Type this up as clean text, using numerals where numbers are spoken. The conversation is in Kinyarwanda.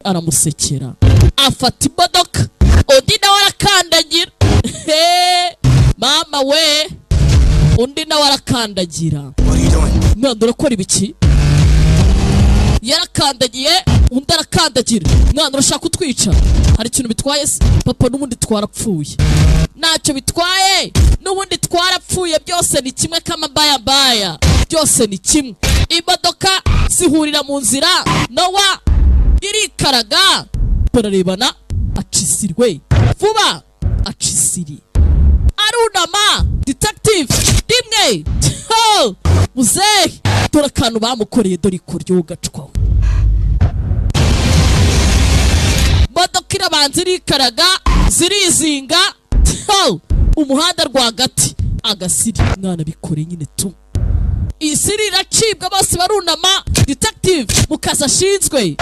aramusekera afata imodoka undi nawe arakandagira mama we undi nawe arakandagira mwana urakora ibiki yarakandagiye undi arakandagira mwana urashaka kutwica hari ikintu bitwaye se papa n'ubundi twarapfuye ntacyo bitwaye n'ubundi twarapfuye byose ni kimwe k'amabaya byose ni kimwe imodoka zihurira mu nzira Nowa irikaraga bararebana acisirwe vuba acisiri arunama detective rimwe muzehe dore akantu bamukoreye dore ikoryo gacwaho modoka irabanza irikaraga zirizinga umuhanda rwagati agasiri mwana bikore nyine tu isiri iracibwa bose barunama detective mukaza ashinzwe